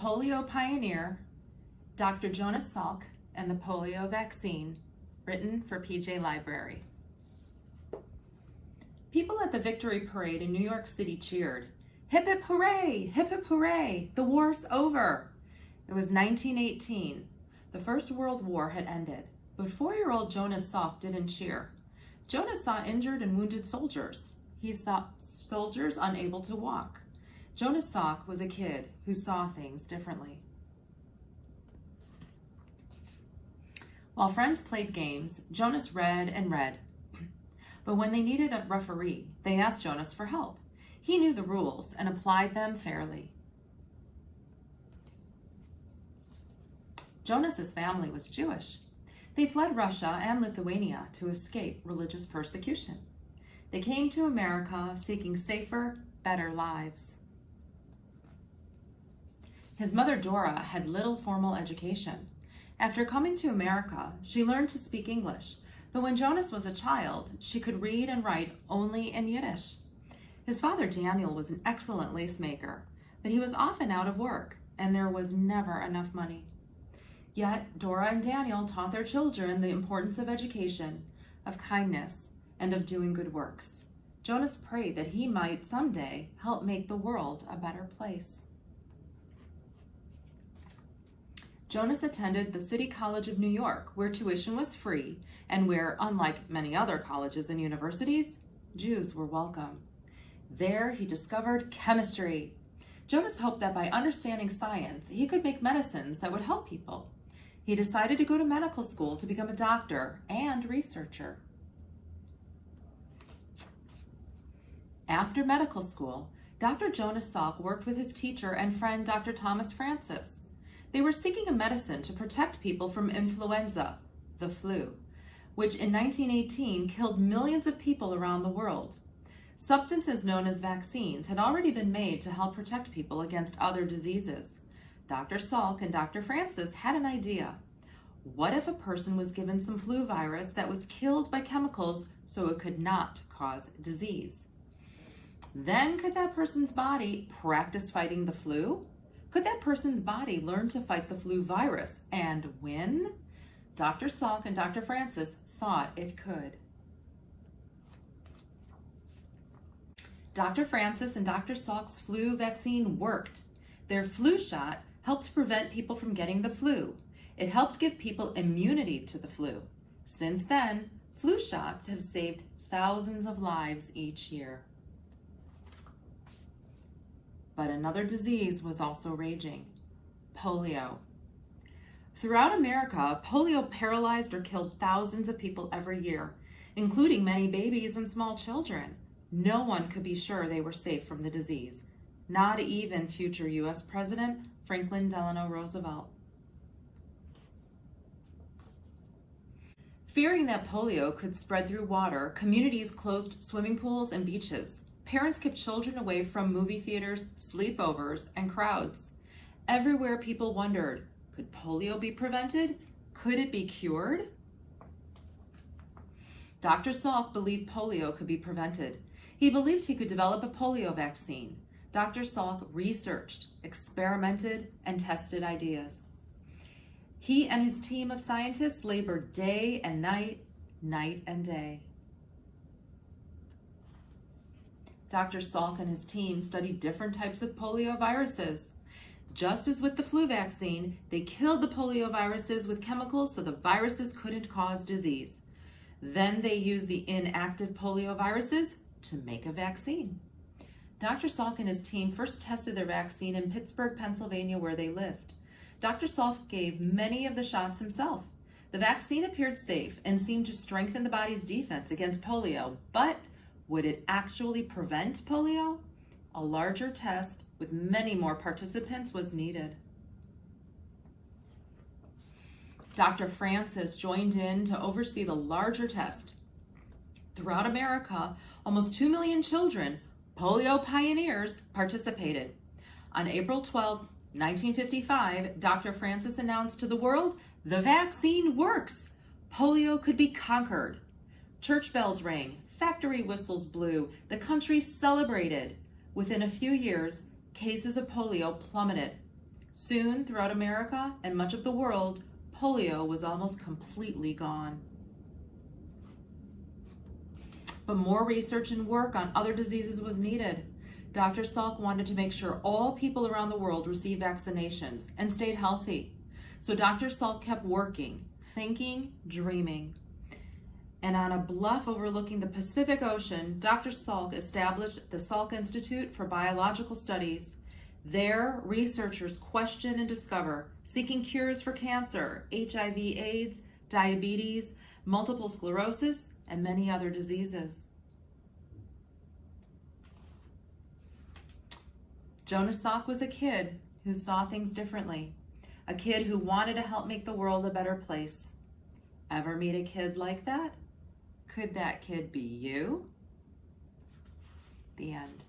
Polio Pioneer, Dr. Jonas Salk, and the Polio Vaccine, written for PJ Library. People at the Victory Parade in New York City cheered, "Hip hip hooray, hip hip hooray, the war's over." It was 1918. The First World War had ended, but 4-year-old Jonas Salk didn't cheer. Jonas saw injured and wounded soldiers. He saw soldiers unable to walk. Jonas Salk was a kid who saw things differently. While friends played games, Jonas read and read. But when they needed a referee, they asked Jonas for help. He knew the rules and applied them fairly. Jonas's family was Jewish. They fled Russia and Lithuania to escape religious persecution. They came to America seeking safer, better lives. His mother, Dora, had little formal education. After coming to America, she learned to speak English, but when Jonas was a child, she could read and write only in Yiddish. His father, Daniel, was an excellent lace maker, but he was often out of work, and there was never enough money. Yet, Dora and Daniel taught their children the importance of education, of kindness, and of doing good works. Jonas prayed that he might someday help make the world a better place. Jonas attended the City College of New York, where tuition was free and where, unlike many other colleges and universities, Jews were welcome. There he discovered chemistry. Jonas hoped that by understanding science, he could make medicines that would help people. He decided to go to medical school to become a doctor and researcher. After medical school, Dr. Jonas Salk worked with his teacher and friend, Dr. Thomas Francis. They were seeking a medicine to protect people from influenza, the flu, which in 1918 killed millions of people around the world. Substances known as vaccines had already been made to help protect people against other diseases. Dr. Salk and Dr. Francis had an idea. What if a person was given some flu virus that was killed by chemicals so it could not cause disease? Then could that person's body practice fighting the flu? Could that person's body learn to fight the flu virus and win? Dr. Salk and Dr. Francis thought it could. Dr. Francis and Dr. Salk's flu vaccine worked. Their flu shot helped prevent people from getting the flu. It helped give people immunity to the flu. Since then, flu shots have saved thousands of lives each year. But another disease was also raging: polio. Throughout America, polio paralyzed or killed thousands of people every year, including many babies and small children. No one could be sure they were safe from the disease, not even future U.S. President Franklin Delano Roosevelt. Fearing that polio could spread through water, communities closed swimming pools and beaches. Parents kept children away from movie theaters, sleepovers, and crowds. Everywhere people wondered, could polio be prevented? Could it be cured? Dr. Salk believed polio could be prevented. He believed he could develop a polio vaccine. Dr. Salk researched, experimented, and tested ideas. He and his team of scientists labored day and night, night and day. Dr. Salk and his team studied different types of polio viruses. Just as with the flu vaccine, they killed the polio viruses with chemicals so the viruses couldn't cause disease. Then they used the inactive polio viruses to make a vaccine. Dr. Salk and his team first tested their vaccine in Pittsburgh, Pennsylvania, where they lived. Dr. Salk gave many of the shots himself. The vaccine appeared safe and seemed to strengthen the body's defense against polio, but would it actually prevent polio? A larger test with many more participants was needed. Dr. Francis joined in to oversee the larger test. Throughout America, almost 2 million children, polio pioneers, participated. On April 12, 1955, Dr. Francis announced to the world, "The vaccine works! Polio could be conquered." Church bells rang, factory whistles blew, the country celebrated. Within a few years, cases of polio plummeted. Soon, throughout America and much of the world, polio was almost completely gone. But more research and work on other diseases was needed. Dr. Salk wanted to make sure all people around the world received vaccinations and stayed healthy. So Dr. Salk kept working, thinking, dreaming. And on a bluff overlooking the Pacific Ocean, Dr. Salk established the Salk Institute for Biological Studies. There, researchers question and discover, seeking cures for cancer, HIV/AIDS, diabetes, multiple sclerosis, and many other diseases. Jonas Salk was a kid who saw things differently, a kid who wanted to help make the world a better place. Ever meet a kid like that? Could that kid be you? The end.